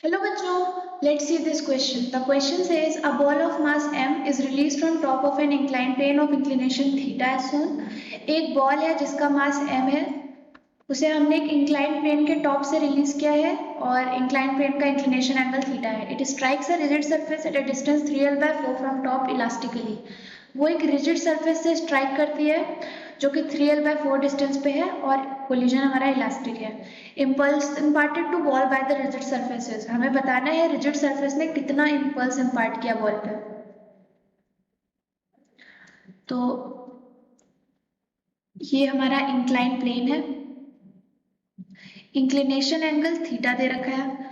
Hello बच्चों, let's see this question. The question says a ball of mass m is released from top of an inclined plane of inclination theta as shown. एक ball है जिसका मास m है, उसे हमने एक inclined plane के top से रिलीज किया है और इंक्लाइंड प्लेन का इंक्लिनेशन एंगल थीटा है. It strikes a rigid surface at a distance 3l/4 from top elastically. वो एक रिजिड सरफेस से स्ट्राइक करती है जो कि 3l/4 डिस्टेंस पे है और कोलिजन हमारा इलास्टिक है. Impulse imparted to ball by the rigid surfaces. हमें बताना है रिजिड सरफेस ने कितना इम्पल्स इम्पार्ट किया बॉल पे. तो ये हमारा इंक्लाइन प्लेन है, इंक्लिनेशन एंगल थीटा दे रखा है.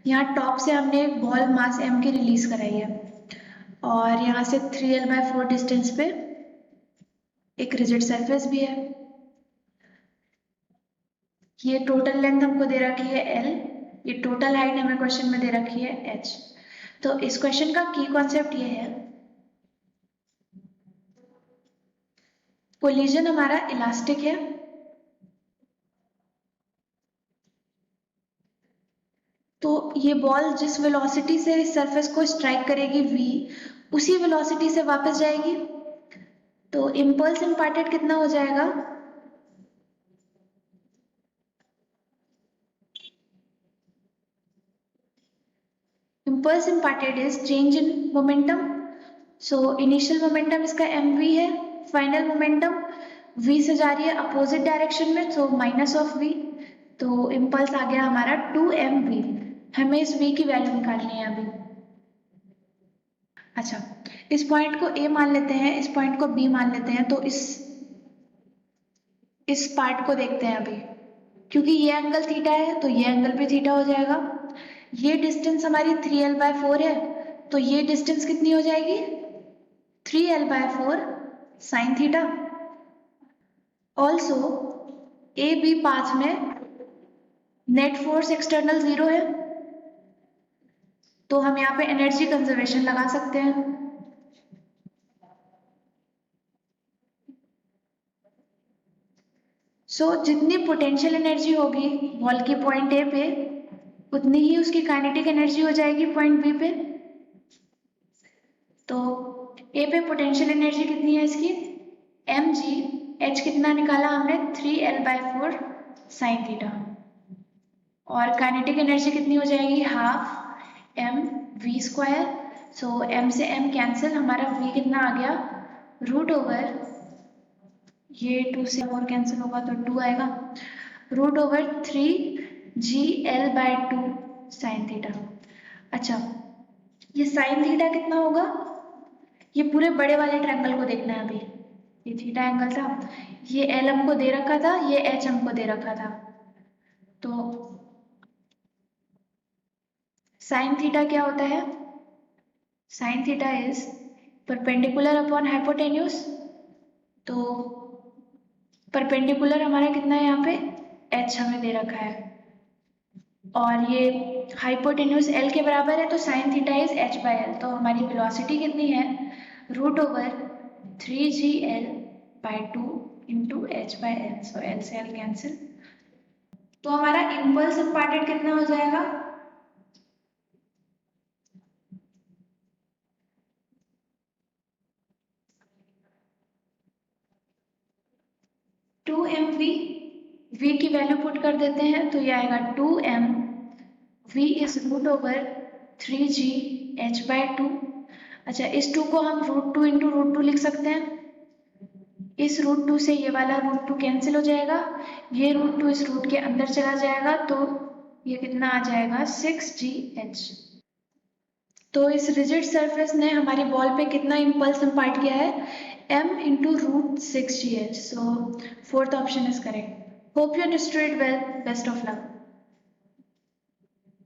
यहाँ टॉप से हमने एक बॉल मास m की रिलीज कराई है और यहाँ से 3l/4 डिस्टेंस पे एक रिजिड सरफेस भी है. ये टोटल लेंथ हमको दे रखी है l, ये टोटल हाइट हमें क्वेश्चन में दे रखी है h. तो इस क्वेश्चन का की कॉन्सेप्ट ये है, कोलिजन हमारा इलास्टिक है, तो ये बॉल जिस वेलोसिटी से इस सरफेस को स्ट्राइक करेगी v, उसी वेलोसिटी से वापस जाएगी. तो इम्पल्स इम्पार्टेड कितना हो जाएगा, impulse imparted is change in momentum. So initial momentum इसका mv है, फाइनल मोमेंटम v से जा रही है अपोजिट डायरेक्शन में, सो माइनस ऑफ v. तो इम्पल्स आ गया हमारा 2mv. हमें इस v की वैल्यू निकालनी है अभी. अच्छा, इस पॉइंट को a मान लेते हैं, इस पॉइंट को b मान लेते हैं. तो इस पार्ट को देखते हैं अभी, क्योंकि ये एंगल थीटा है तो ये एंगल भी थीटा हो जाएगा. ये डिस्टेंस हमारी 3l/4 है, तो ये डिस्टेंस कितनी हो जाएगी, 3l/4 sine theta. Also A B path में नेट फोर्स एक्सटर्नल 0 है, तो हम यहाँ पे एनर्जी कंजर्वेशन लगा सकते हैं. सो जितनी पोटेंशियल एनर्जी होगी बॉल की पॉइंट ए पे, उतनी ही उसकी काइनेटिक एनर्जी हो जाएगी पॉइंट बी पे. तो ए पे पोटेंशियल एनर्जी कितनी है इसकी, mg. h कितना निकाला हमने, 3l/4 साइन थीटा. और काइनेटिक एनर्जी कितनी हो जाएगी, हाफ mv². सो m से m कैंसिल, हमारा v कितना आ गया, रूट ओवर, ये 2 से 4 कैंसिल होगा तो 2 आएगा, root over 3gl/2 sine theta. अच्छा, ये साइन थीटा कितना होगा, ये पूरे बड़े वाले ट्रायंगल को देखना है अभी. ये थीटा एंगल था, ये l हमको दे रखा था, ये h हमको दे रखा था. तो साइन थीटा क्या होता है, sine theta is perpendicular upon hypotenuse. तो परपेंडिकुलर हमारा कितना है यहाँ पे, h हमें दे रखा है, और ये हाइपोटेन्यूज l के बराबर है, तो साइन थीटा इज h/l. तो हमारी वेलोसिटी कितनी है, root over 3gl/2 into h/l. So l से l कैंसिल. तो हमारा इम्पल्स इम्पार्टेड कितना हो जाएगा, टू एम v की वैल्यू पुट कर देते हैं तो ये आएगा 2m. v is root over 3g/2. अच्छा, इस 2 को हम √2 इंटू √2 लिख सकते हैं. इस √2 से ये वाला √2 कैंसिल हो जाएगा, ये √2 इस रूट के अंदर चला जाएगा, तो ये कितना आ जाएगा, 6gh. तो इस रिजिड सरफेस ने हमारी बॉल पे कितना इम्पल्स इम्पार्ट किया है, m into √6gh. So fourth option is correct. Hope you understood it well. Best of luck.